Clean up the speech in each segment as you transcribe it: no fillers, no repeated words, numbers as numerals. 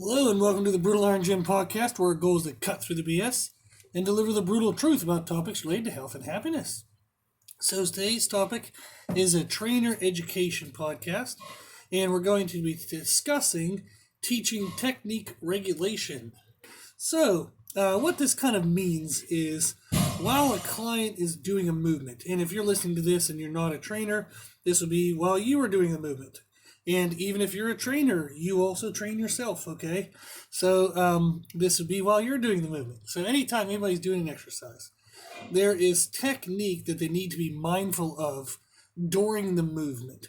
Hello and welcome to the Brutal Iron Gym podcast, where our goal is to cut through the BS and deliver the brutal truth about topics related to health and happiness. So today's topic is a trainer education podcast, and we're going to be discussing teaching technique regulation. So what this kind of means is while a client is doing a movement, and if you're listening to this and you're not a trainer, this will be while you are doing the movement. And even if you're a trainer, you also train yourself, okay? So this would be while you're doing the movement. So anytime anybody's doing an exercise, there is technique that they need to be mindful of during the movement.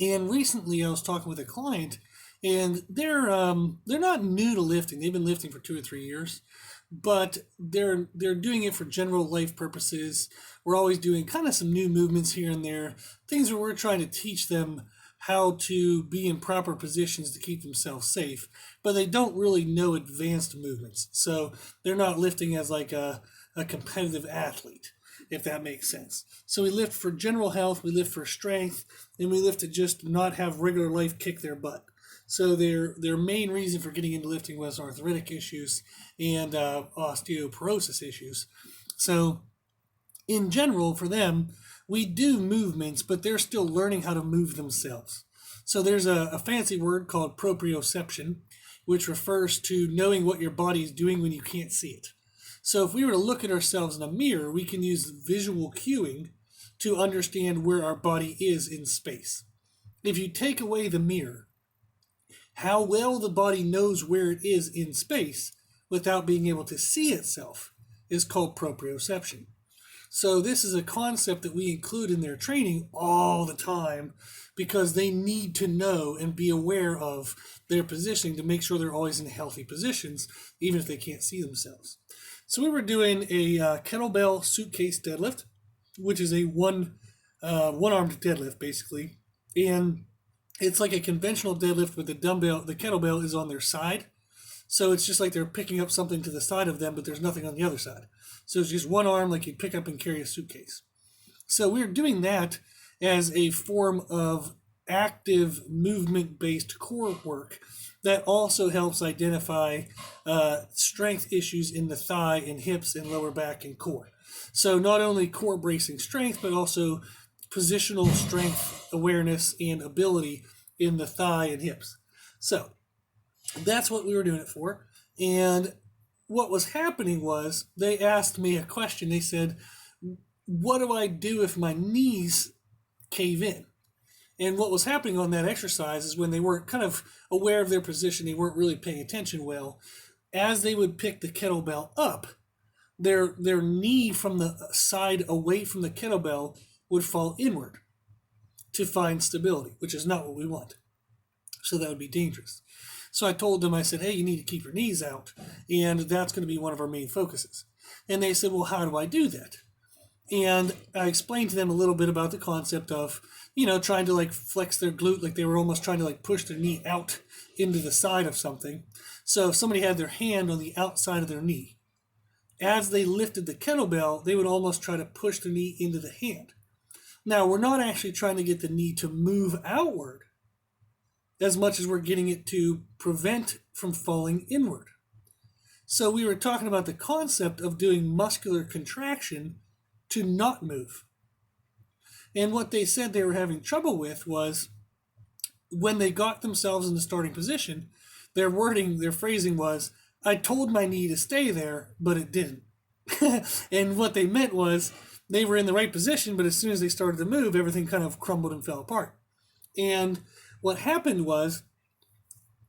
And recently I was talking with a client, and they're not new to lifting. They've been lifting for 2 or 3 years, but they're doing it for general life purposes. We're always doing kind of some new movements here and there, things where we're trying to teach them how to be in proper positions to keep themselves safe, but they don't really know advanced movements. So they're not lifting as like a competitive athlete, if that makes sense. So we lift for general health, we lift for strength, and we lift to just not have regular life kick their butt. So their main reason for getting into lifting was arthritic issues and osteoporosis issues. So in general, for them, we do movements, but they're still learning how to move themselves. So there's a fancy word called proprioception, which refers to knowing what your body is doing when you can't see it. So if we were to look at ourselves in a mirror, we can use visual cueing to understand where our body is in space. If you take away the mirror, how well the body knows where it is in space without being able to see itself is called proprioception. So this is a concept that we include in their training all the time because they need to know and be aware of their positioning to make sure they're always in healthy positions, even if they can't see themselves. So we were doing a kettlebell suitcase deadlift, which is a one-armed deadlift basically, and it's like a conventional deadlift, but the kettlebell is on their side. So it's just like they're picking up something to the side of them, but there's nothing on the other side. So it's just one arm like you pick up and carry a suitcase. So we're doing that as a form of active movement-based core work that also helps identify strength issues in the thigh and hips and lower back and core. So not only core bracing strength, but also positional strength awareness and ability in the thigh and hips. So that's what we were doing it for. And what was happening was they asked me a question. They said, what do I do if my knees cave in? And what was happening on that exercise is when they weren't kind of aware of their position, they weren't really paying attention well, as they would pick the kettlebell up, their knee from the side away from the kettlebell would fall inward to find stability, which is not what we want. So that would be dangerous. So I told them, I said, hey, you need to keep your knees out, and that's going to be one of our main focuses. And they said, well, how do I do that? And I explained to them a little bit about the concept of, trying to like flex their glute, like they were almost trying to like push their knee out into the side of something. So if somebody had their hand on the outside of their knee, as they lifted the kettlebell, they would almost try to push the knee into the hand. Now, we're not actually trying to get the knee to move outward as much as we're getting it to prevent from falling inward. So we were talking about the concept of doing muscular contraction to not move. And what they said they were having trouble with was when they got themselves in the starting position, their phrasing was, I told my knee to stay there, but it didn't. And what they meant was they were in the right position, but as soon as they started to move, everything kind of crumbled and fell apart. And what happened was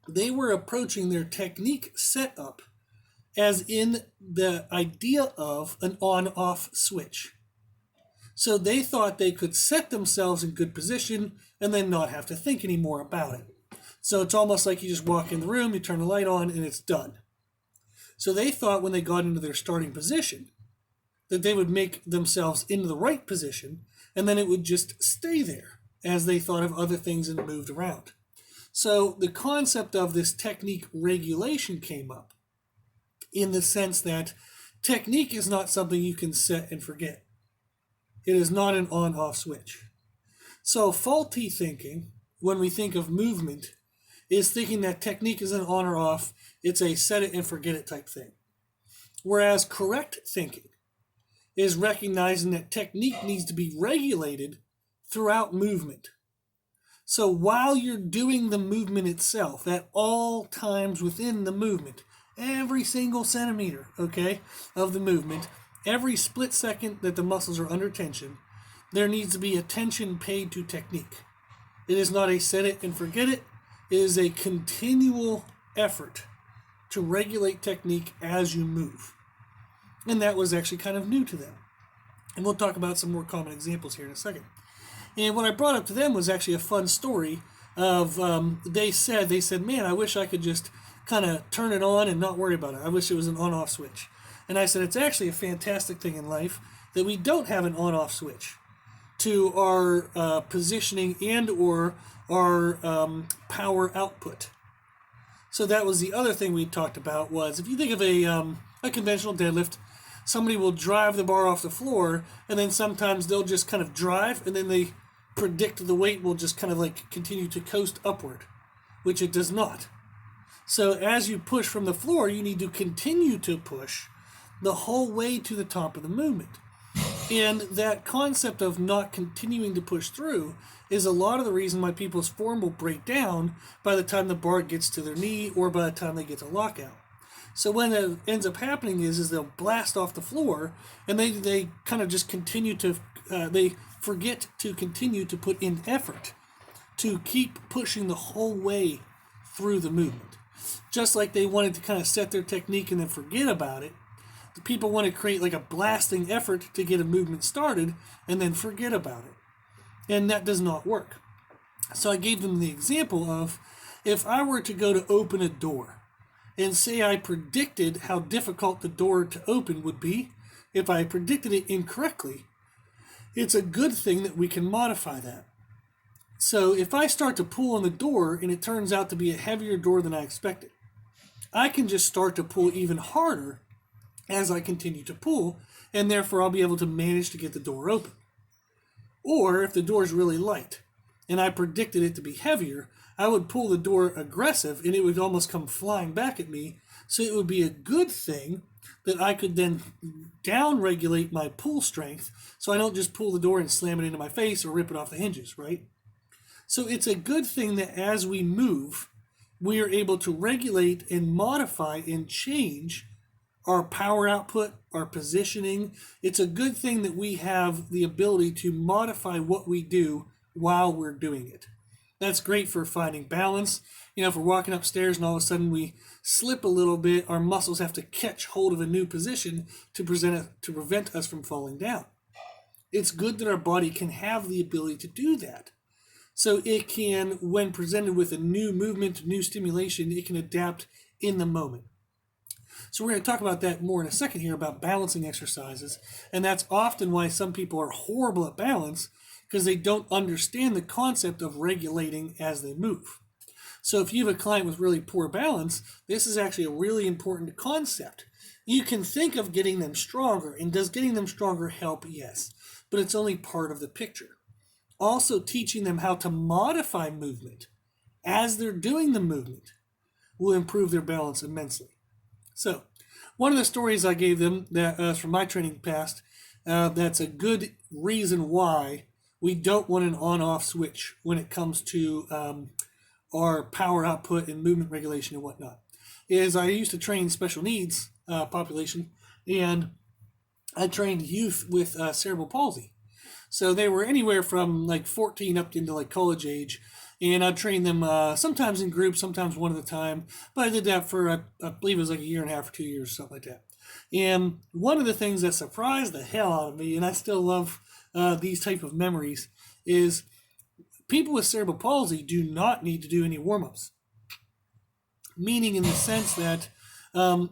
they were approaching their technique setup as in the idea of an on-off switch. So they thought they could set themselves in good position and then not have to think anymore about it. So it's almost like you just walk in the room, you turn the light on, and it's done. So they thought when they got into their starting position that they would make themselves into the right position, and then it would just stay there as they thought of other things and moved around. So the concept of this technique regulation came up in the sense that technique is not something you can set and forget. It is not an on-off switch. So faulty thinking, when we think of movement, is thinking that technique is an on or off, it's a set it and forget it type thing. Whereas correct thinking is recognizing that technique needs to be regulated throughout movement. So while you're doing the movement itself, at all times within the movement, every single centimeter, okay, of the movement, every split second that the muscles are under tension, there needs to be attention paid to technique. It is not a set it and forget it. It is a continual effort to regulate technique as you move. And that was actually kind of new to them. And we'll talk about some more common examples here in a second. And what I brought up to them was actually a fun story of, they said, man, I wish I could just kind of turn it on and not worry about it. I wish it was an on-off switch. And I said, it's actually a fantastic thing in life that we don't have an on-off switch to our positioning and or our power output. So that was the other thing we talked about was, if you think of a conventional deadlift, somebody will drive the bar off the floor, and then sometimes they'll just kind of drive, and then they predict the weight will just kind of like continue to coast upward, which it does not. So as you push from the floor, you need to continue to push the whole way to the top of the movement. And that concept of not continuing to push through is a lot of the reason why people's form will break down by the time the bar gets to their knee or by the time they get to lockout. So when it ends up happening is they'll blast off the floor, and they kind of just continue to, they forget to continue to put in effort to keep pushing the whole way through the movement. Just like they wanted to kind of set their technique and then forget about it, the people want to create like a blasting effort to get a movement started and then forget about it. And that does not work. So I gave them the example of, if I were to go to open a door, and say I predicted how difficult the door to open would be, if I predicted it incorrectly, it's a good thing that we can modify that. So if I start to pull on the door and it turns out to be a heavier door than I expected, I can just start to pull even harder as I continue to pull, and therefore I'll be able to manage to get the door open. Or if the door is really light and I predicted it to be heavier, I would pull the door aggressive and it would almost come flying back at me. So it would be a good thing that I could then down regulate my pull strength so I don't just pull the door and slam it into my face or rip it off the hinges, right? So it's a good thing that as we move, we are able to regulate and modify and change our power output, our positioning. It's a good thing that we have the ability to modify what we do while we're doing it. That's great for finding balance. You know, if we're walking upstairs and all of a sudden we slip a little bit, our muscles have to catch hold of a new position to prevent us from falling down. It's good that our body can have the ability to do that. So it can, when presented with a new movement, new stimulation, it can adapt in the moment. So we're going to talk about that more in a second here, about balancing exercises. And that's often why some people are horrible at balance, because they don't understand the concept of regulating as they move. So if you have a client with really poor balance, this is actually a really important concept. You can think of getting them stronger, and does getting them stronger help? Yes, but it's only part of the picture. Also teaching them how to modify movement as they're doing the movement will improve their balance immensely. So one of the stories I gave them that from my training past, that's a good reason why we don't want an on-off switch when it comes to our power output and movement regulation and whatnot, is I used to train special needs population, and I trained youth with cerebral palsy. So they were anywhere from like 14 up into like college age, and I'd train them sometimes in groups, sometimes one at a time, but I did that for, I believe it was like a year and a half or 2 years, something like that. And one of the things that surprised the hell out of me, and I still love these type of memories, is people with cerebral palsy do not need to do any warm-ups. Meaning in the sense that,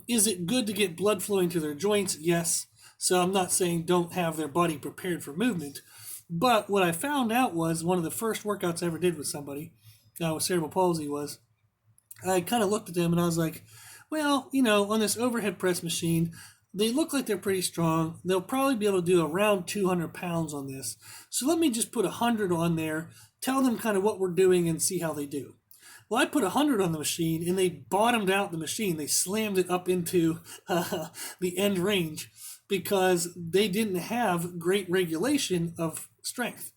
is it good to get blood flowing to their joints? Yes. So I'm not saying don't have their body prepared for movement. But what I found out was, one of the first workouts I ever did with somebody with cerebral palsy was, I kind of looked at them and I was like, well, you know, on this overhead press machine, they look like they're pretty strong. They'll probably be able to do around 200 pounds on this. So let me just put 100 on there, tell them kind of what we're doing and see how they do. Well, I put 100 on the machine, and they bottomed out the machine. They slammed it up into the end range because they didn't have great regulation of strength.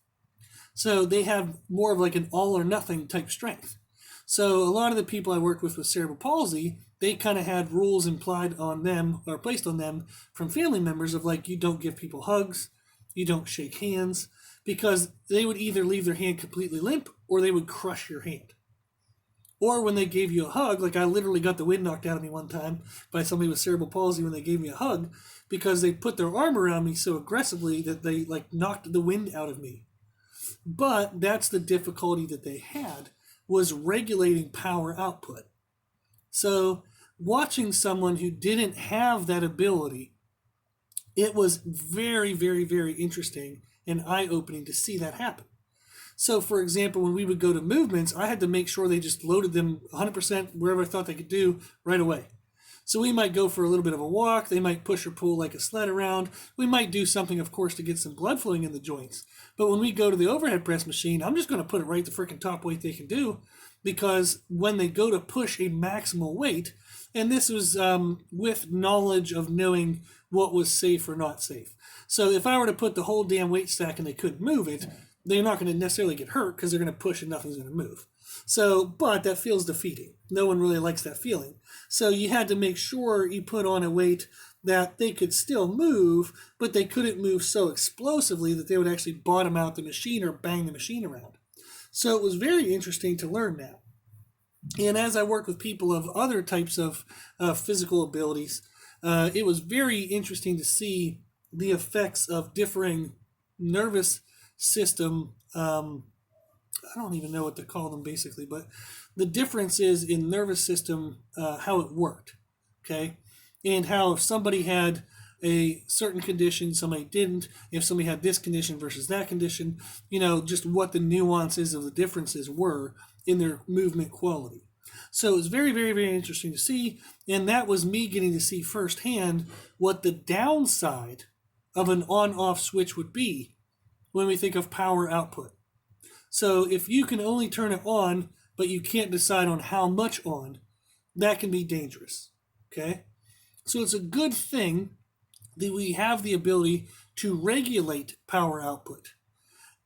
So they have more of like an all or nothing type strength. So a lot of the people I worked with cerebral palsy, they kind of had rules implied on them or placed on them from family members of like, you don't give people hugs, you don't shake hands, because they would either leave their hand completely limp or they would crush your hand. Or when they gave you a hug, like I literally got the wind knocked out of me one time by somebody with cerebral palsy when they gave me a hug because they put their arm around me so aggressively that they like knocked the wind out of me. But that's the difficulty that they had, was regulating power output. So watching someone who didn't have that ability, it was very, very, very interesting and eye-opening to see that happen. So, for example, when we would go to movements, I had to make sure they just loaded them 100% wherever I thought they could do right away. So we might go for a little bit of a walk. They might push or pull like a sled around. We might do something, of course, to get some blood flowing in the joints. But when we go to the overhead press machine, I'm just going to put it right the freaking top weight they can do, because when they go to push a maximal weight, and this was with knowledge of knowing what was safe or not safe. So if I were to put the whole damn weight stack and they couldn't move it, they're not going to necessarily get hurt because they're going to push and nothing's going to move. So, but that feels defeating. No one really likes that feeling. So you had to make sure you put on a weight that they could still move, but they couldn't move so explosively that they would actually bottom out the machine or bang the machine around. So it was very interesting to learn that. And as I worked with people of other types of physical abilities, it was very interesting to see the effects of differing nervous system. I don't even know what to call them basically, but the difference is in nervous system, how it worked, okay? And how if somebody had a certain condition, somebody didn't, if somebody had this condition versus that condition, just what the nuances of the differences were in their movement quality. So it was very, very, very interesting to see, and that was me getting to see firsthand what the downside of an on-off switch would be when we think of power output. So if you can only turn it on, but you can't decide on how much on, that can be dangerous, okay? So it's a good thing that we have the ability to regulate power output.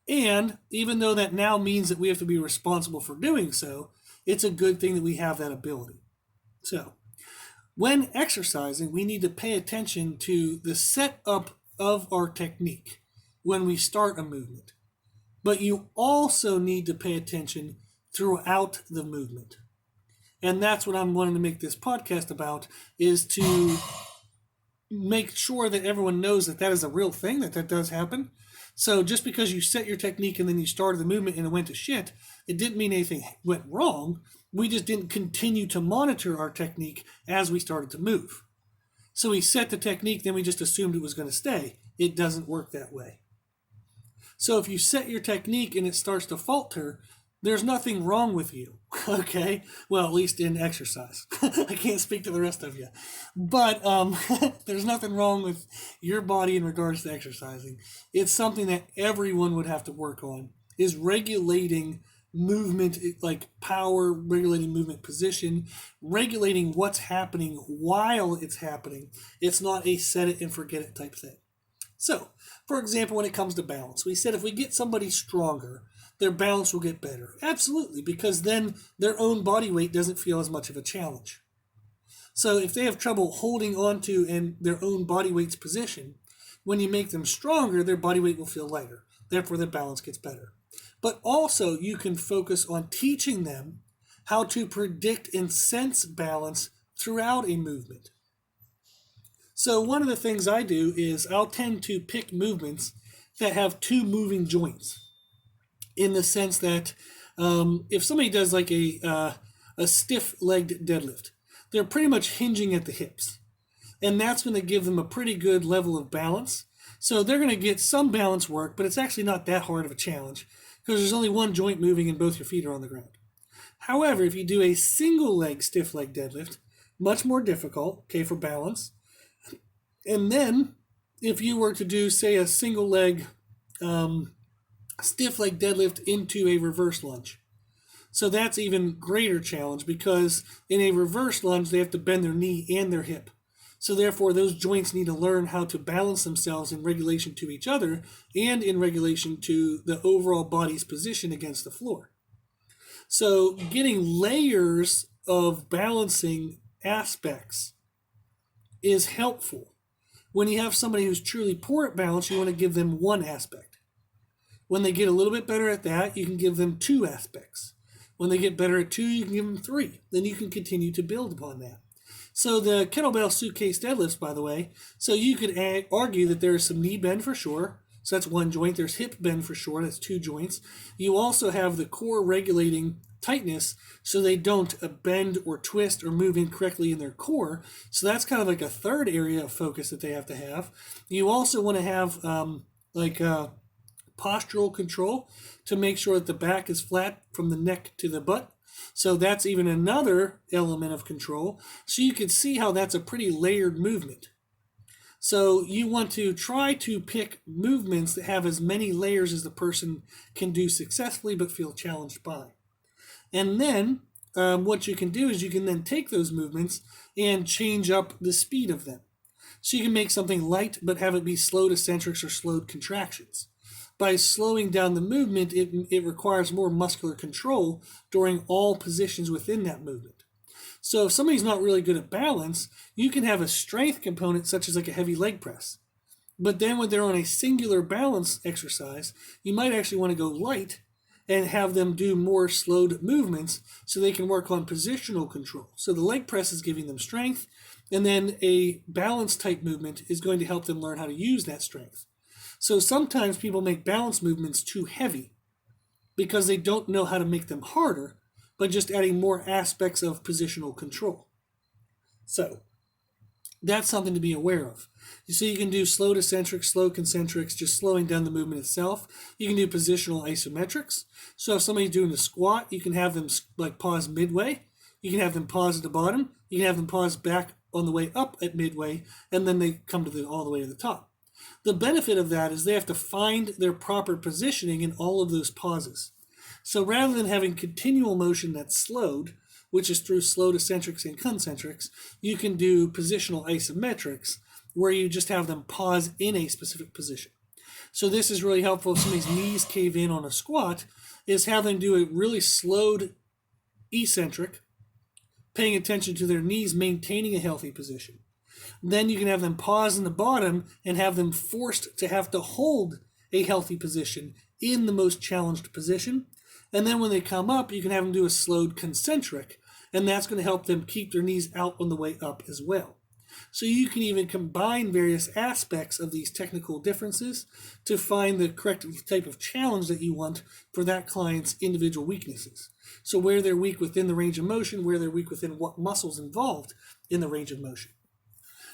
And even though that now means that we have to be responsible for doing so, it's a good thing that we have that ability. So when exercising, we need to pay attention to the setup of our technique when we start a movement. But you also need to pay attention throughout the movement. And that's what I'm wanting to make this podcast about, is to make sure that everyone knows that that is a real thing, that does happen. So just because you set your technique and then you started the movement and it went to shit, it didn't mean anything went wrong. We just didn't continue to monitor our technique as we started to move. So we set the technique, then we just assumed it was going to stay. It doesn't work that way. So if you set your technique and it starts to falter, there's nothing wrong with you, okay? Well, at least in exercise. I can't speak to the rest of you. But there's nothing wrong with your body in regards to exercising. It's something that everyone would have to work on, is regulating movement, like power, regulating movement position, regulating what's happening while it's happening. It's not a set it and forget it type thing. So, for example, when it comes to balance, we said if we get somebody stronger, their balance will get better. Absolutely, because then their own body weight doesn't feel as much of a challenge. So if they have trouble holding on to in their own body weight's position, when you make them stronger, their body weight will feel lighter. Therefore, their balance gets better. But also, you can focus on teaching them how to predict and sense balance throughout a movement. So one of the things I do is I'll tend to pick movements that have two moving joints, in the sense that if somebody does like a stiff-legged deadlift, they're pretty much hinging at the hips. And that's going to give them a pretty good level of balance. So they're going to get some balance work, but it's actually not that hard of a challenge because there's only one joint moving and both your feet are on the ground. However, if you do a single-leg stiff-leg deadlift, much more difficult, okay, for balance. And then if you were to do, say, a single-leg stiff leg deadlift into a reverse lunge. So that's even greater challenge because in a reverse lunge, they have to bend their knee and their hip. So therefore, those joints need to learn how to balance themselves in regulation to each other and in regulation to the overall body's position against the floor. So getting layers of balancing aspects is helpful. When you have somebody who's truly poor at balance, you want to give them one aspect. When they get a little bit better at that, you can give them two aspects. When they get better at two, you can give them three. Then you can continue to build upon that. So the kettlebell suitcase deadlifts, by the way, so you could argue that there is some knee bend for sure. So that's one joint. There's hip bend for sure. That's two joints. You also have the core regulating tightness so they don't bend or twist or move incorrectly in their core. So that's kind of like a third area of focus that they have to have. You also want to have postural control to make sure that the back is flat from the neck to the butt. So that's even another element of control. So you can see how that's a pretty layered movement. So you want to try to pick movements that have as many layers as the person can do successfully but feel challenged by. And then what you can do is you can then take those movements and change up the speed of them. So you can make something light but have it be slowed eccentrics or slowed contractions. By slowing down the movement, it requires more muscular control during all positions within that movement. So if somebody's not really good at balance, you can have a strength component such as like a heavy leg press. But then when they're on a singular balance exercise, you might actually want to go light and have them do more slowed movements so they can work on positional control. So the leg press is giving them strength, and then a balance type movement is going to help them learn how to use that strength. So sometimes people make balance movements too heavy because they don't know how to make them harder by just adding more aspects of positional control. So that's something to be aware of. So you can do slow eccentrics, slow concentrics, just slowing down the movement itself. You can do positional isometrics. So if somebody's doing a squat, you can have them like pause midway. You can have them pause at the bottom. You can have them pause back on the way up at midway, and then they come to all the way to the top. The benefit of that is they have to find their proper positioning in all of those pauses. So rather than having continual motion that's slowed, which is through slowed eccentrics and concentrics, you can do positional isometrics, where you just have them pause in a specific position. So this is really helpful if somebody's knees cave in on a squat, is have them do a really slowed eccentric, paying attention to their knees maintaining a healthy position. Then you can have them pause in the bottom and have them forced to have to hold a healthy position in the most challenged position. And then when they come up, you can have them do a slowed concentric, and that's going to help them keep their knees out on the way up as well. So you can even combine various aspects of these technical differences to find the correct type of challenge that you want for that client's individual weaknesses. So where they're weak within the range of motion, where they're weak within what muscles involved in the range of motion.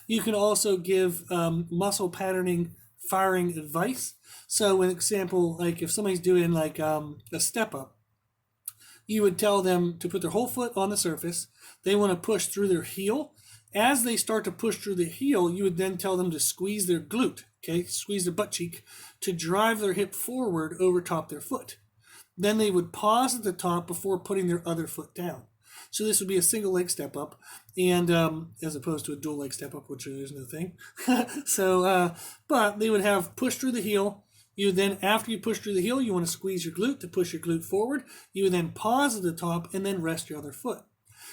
You can also give muscle patterning firing advice. So an example, like if somebody's doing like a step up, you would tell them to put their whole foot on the surface. They want to push through their heel. As they start to push through the heel, you would then tell them to squeeze their glute, okay, squeeze their butt cheek to drive their hip forward over top their foot. Then they would pause at the top before putting their other foot down. So this would be a single leg step up, and as opposed to a dual leg step up, which is no thing. But they would have push through the heel. You then, after you push through the heel, you want to squeeze your glute to push your glute forward. You would then pause at the top and then rest your other foot.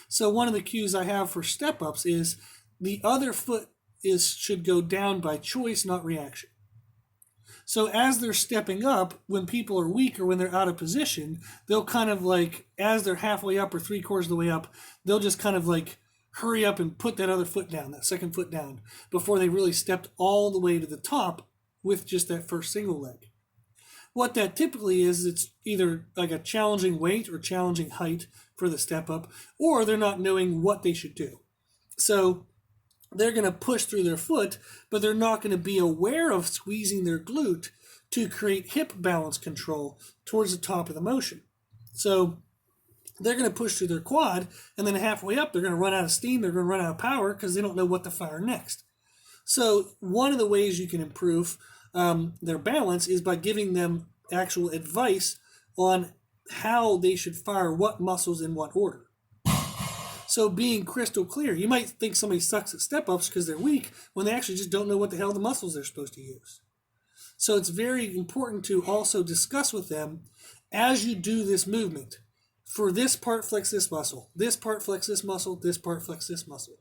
So one of the cues I have for step ups is the other foot should go down by choice, not reaction. So as they're stepping up, when people are weak or when they're out of position, they'll kind of like, as they're halfway up or 3/4 of the way up, they'll just kind of like hurry up and put that other foot down, that second foot down, before they really stepped all the way to the top with just that first single leg. What that typically is, it's either like a challenging weight or challenging height for the step up, or they're not knowing what they should do. So they're going to push through their foot, but they're not going to be aware of squeezing their glute to create hip balance control towards the top of the motion. So they're going to push through their quad, and then halfway up, they're going to run out of steam, they're going to run out of power because they don't know what to fire next. So one of the ways you can improve their balance is by giving them actual advice on how they should fire what muscles in what order. So being crystal clear, you might think somebody sucks at step-ups because they're weak when they actually just don't know what the hell the muscles they're supposed to use. So it's very important to also discuss with them as you do this movement. For this part, flex this muscle. This part, flex this muscle. This part, flex this muscle.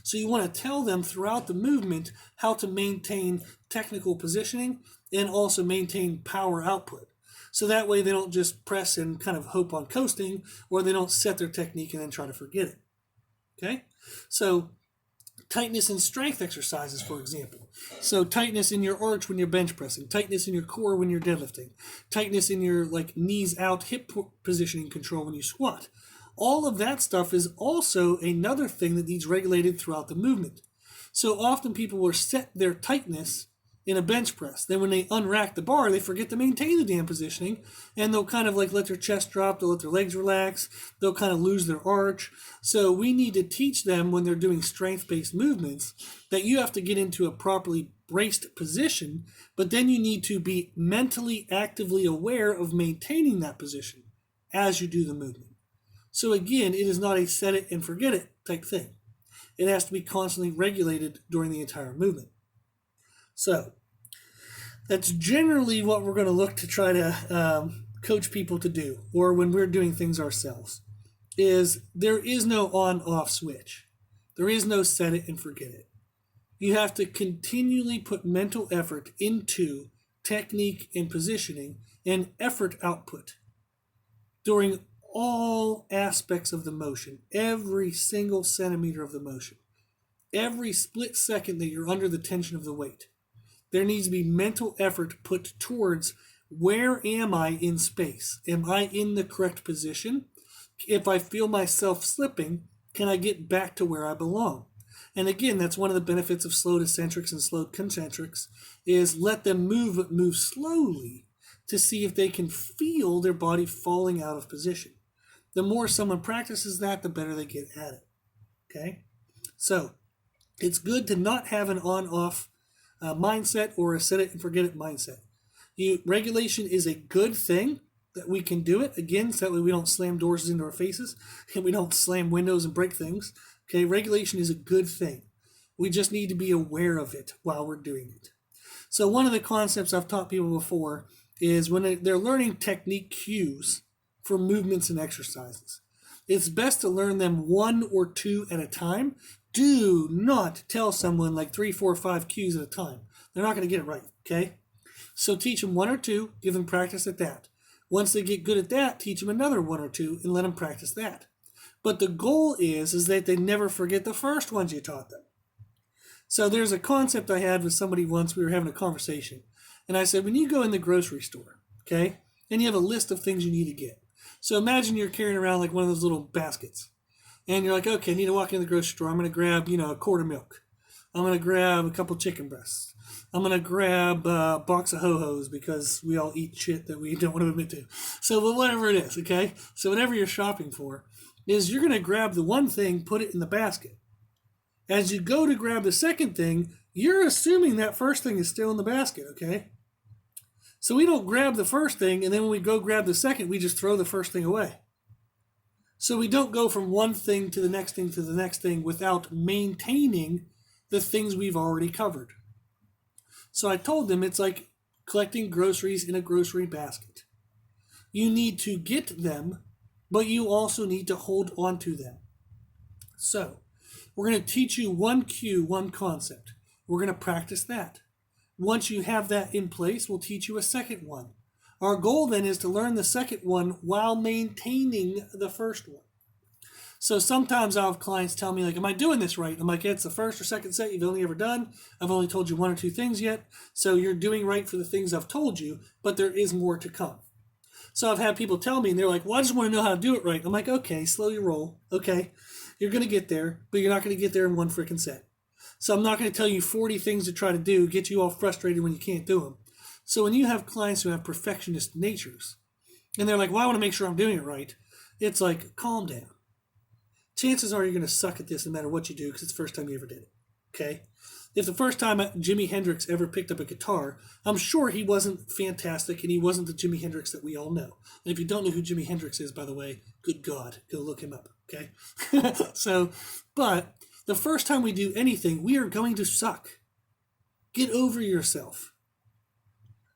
So you want to tell them throughout the movement how to maintain technical positioning and also maintain power output. So that way they don't just press and kind of hope on coasting, or they don't set their technique and then try to forget it. Okay? So tightness and strength exercises, for example. So tightness in your arch when you're bench pressing, tightness in your core when you're deadlifting, tightness in your knees out hip positioning control when you squat. All of that stuff is also another thing that needs regulated throughout the movement. So often people will set their tightness in a bench press. Then when they unrack the bar, they forget to maintain the damn positioning, and they'll kind of let their chest drop, they'll let their legs relax, they'll kind of lose their arch. So we need to teach them when they're doing strength-based movements that you have to get into a properly braced position, but then you need to be mentally actively aware of maintaining that position as you do the movement. So again, it is not a set it and forget it type thing. It has to be constantly regulated during the entire movement. So that's generally what we're going to look to try to coach people to do, or when we're doing things ourselves, is there is no on-off switch. There is no set it and forget it. You have to continually put mental effort into technique and positioning and effort output during all aspects of the motion, every single centimeter of the motion, every split second that you're under the tension of the weight. There needs to be mental effort put towards where am I in space? Am I in the correct position? If I feel myself slipping, can I get back to where I belong? And again, that's one of the benefits of slow eccentrics and slow concentrics, is let them move slowly to see if they can feel their body falling out of position. The more someone practices that, the better they get at it. Okay? So it's good to not have an on-off mindset or a set it and forget it mindset. Regulation is a good thing that we can do it. Again, so that way we don't slam doors into our faces and we don't slam windows and break things. Okay, regulation is a good thing. We just need to be aware of it while we're doing it. So one of the concepts I've taught people before is when they're learning technique cues for movements and exercises. It's best to learn them 1 or 2 at a time. Do not tell someone 3, 4, 5 cues at a time. They're not going to get it right, okay? So teach them 1 or 2, give them practice at that. Once they get good at that, teach them another 1 or 2 and let them practice that. But the goal is that they never forget the first ones you taught them. So there's a concept I had with somebody once. We were having a conversation. And I said, when you go in the grocery store, okay, and you have a list of things you need to get. So imagine you're carrying around one of those little baskets. And you're like, okay, I need to walk in the grocery store. I'm going to grab, a quart of milk. I'm going to grab a couple chicken breasts. I'm going to grab a box of Ho-Hos because we all eat shit that we don't want to admit to. So whatever it is, okay? So whatever you're shopping for is you're going to grab the one thing, put it in the basket. As you go to grab the second thing, you're assuming that first thing is still in the basket, okay? So we don't grab the first thing, and then when we go grab the second, we just throw the first thing away. So we don't go from one thing to the next thing to the next thing without maintaining the things we've already covered. So I told them it's like collecting groceries in a grocery basket. You need to get them, but you also need to hold on to them. So we're going to teach you one cue, one concept. We're going to practice that. Once you have that in place, we'll teach you a second one. Our goal then is to learn the second one while maintaining the first one. So sometimes I'll have clients tell me, am I doing this right? I'm like, it's the first or second set you've only ever done. I've only told you 1 or 2 things yet. So you're doing right for the things I've told you, but there is more to come. So I've had people tell me, and they're like, well, I just want to know how to do it right. I'm like, okay, slow your roll. Okay, you're going to get there, but you're not going to get there in one freaking set. So I'm not going to tell you 40 things to try to do, get you all frustrated when you can't do them. So when you have clients who have perfectionist natures, and they're like, well, I want to make sure I'm doing it right, it's like, calm down. Chances are you're going to suck at this no matter what you do because it's the first time you ever did it, okay? if the first time Jimi Hendrix ever picked up a guitar, I'm sure he wasn't fantastic and he wasn't the Jimi Hendrix that we all know. And if you don't know who Jimi Hendrix is, by the way, good God, go look him up, okay? But the first time we do anything, we are going to suck. Get over yourself.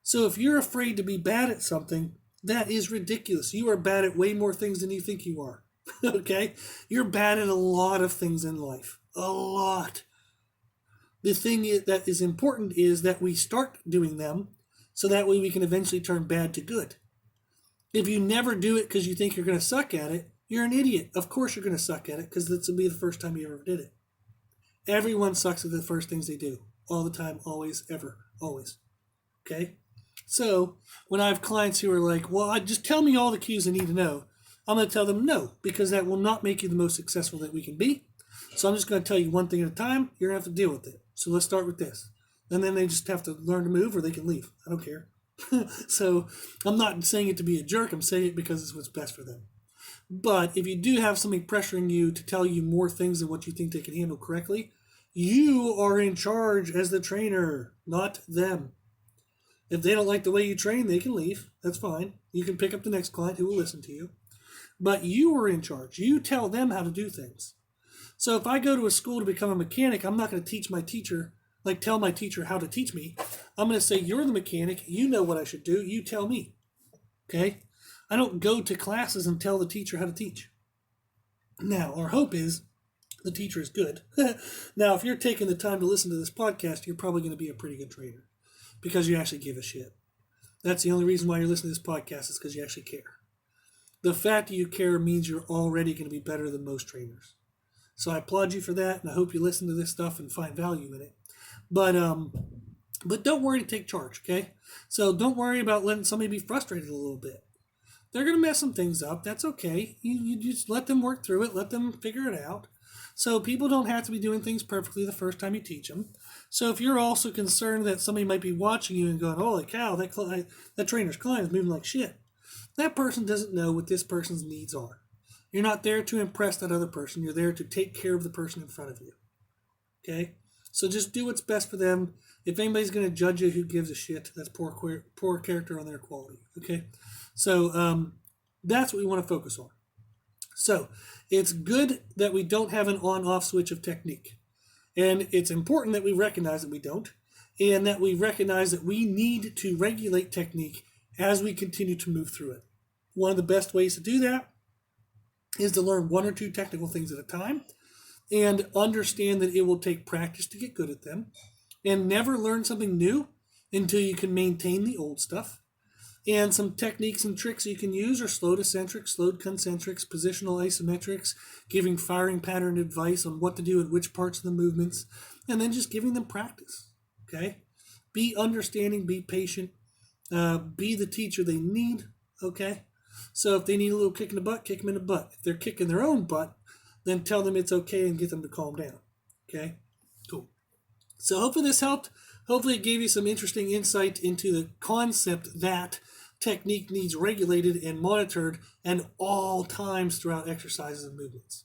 So if you're afraid to be bad at something, that is ridiculous. You are bad at way more things than you think you are, okay? You're bad at a lot of things in life, a lot. The thing that is important is that we start doing them so that way we can eventually turn bad to good. If you never do it because you think you're going to suck at it, you're an idiot. Of course you're going to suck at it because this will be the first time you ever did it. Everyone sucks at the first things they do. All the time, always, ever, always. Okay? So when I have clients who are like, well, just tell me all the cues I need to know, I'm going to tell them no, because that will not make you the most successful that we can be. So I'm just going to tell you one thing at a time. You're going to have to deal with it. So let's start with this. And then they just have to learn to move or they can leave. I don't care. So I'm not saying it to be a jerk. I'm saying it because it's what's best for them. But if you do have something pressuring you to tell you more things than what you think they can handle correctly, you are in charge as the trainer, not them. If they don't like the way you train, they can leave. That's fine. You can pick up the next client who will listen to you. But you are in charge. You tell them how to do things. So if I go to a school to become a mechanic, I'm not going to teach my teacher, like tell my teacher how to teach me. I'm going to say, you're the mechanic. You know what I should do. You tell me. Okay? I don't go to classes and tell the teacher how to teach. Now, our hope is the teacher is good. Now, if you're taking the time to listen to this podcast, you're probably going to be a pretty good trainer because you actually give a shit. That's the only reason why you're listening to this podcast is because you actually care. The fact that you care means you're already going to be better than most trainers. So I applaud you for that, and I hope you listen to this stuff and find value in it. But don't worry to take charge, okay? So don't worry about letting somebody be frustrated a little bit. They're going to mess some things up. That's okay. You just let them work through it. Let them figure it out. So people don't have to be doing things perfectly the first time you teach them. So if you're also concerned that somebody might be watching you and going, holy cow, that trainer's client is moving like shit, that person doesn't know what this person's needs are. You're not there to impress that other person. You're there to take care of the person in front of you. Okay? So just do what's best for them. If anybody's going to judge you, who gives a shit? That's poor character on their quality. Okay? So that's what we want to focus on. So it's good that we don't have an on-off switch of technique. And it's important that we recognize that we don't. And that we recognize that we need to regulate technique as we continue to move through it. One of the best ways to do that is to learn one or two technical things at a time and understand that it will take practice to get good at them, and never learn something new until you can maintain the old stuff. And some techniques and tricks you can use are slowed eccentrics, slowed concentrics, positional isometrics, giving firing pattern advice on what to do at which parts of the movements, and then just giving them practice. Okay? Be understanding, be patient, be the teacher they need. Okay? So if they need a little kick in the butt, kick them in the butt. If they're kicking their own butt, then tell them it's okay and get them to calm down. Okay? Cool. So hopefully this helped. Hopefully it gave you some interesting insight into the concept that technique needs regulated and monitored at all times throughout exercises and movements.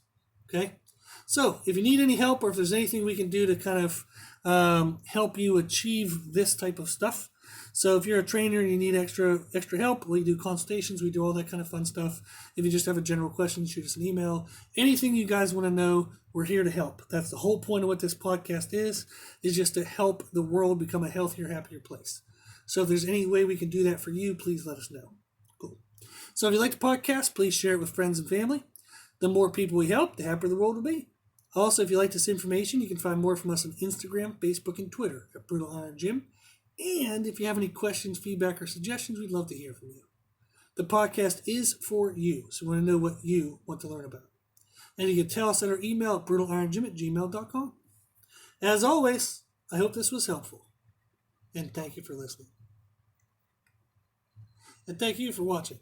Okay? So if you need any help or if there's anything we can do to kind of help you achieve this type of stuff, so if you're a trainer and you need extra help, we do consultations, we do all that kind of fun stuff. If you just have a general question, shoot us an email. Anything you guys want to know, we're here to help. That's the whole point of what this podcast is just to help the world become a healthier, happier place. So if there's any way we can do that for you, please let us know. Cool. So if you like the podcast, please share it with friends and family. The more people we help, the happier the world will be. Also, if you like this information, you can find more from us on Instagram, Facebook, and Twitter at Brutal Iron Gym. And if you have any questions, feedback, or suggestions, we'd love to hear from you. The podcast is for you, so we want to know what you want to learn about. And you can tell us at our email at brutalironGym@gmail.com. As always, I hope this was helpful. And thank you for listening. And thank you for watching.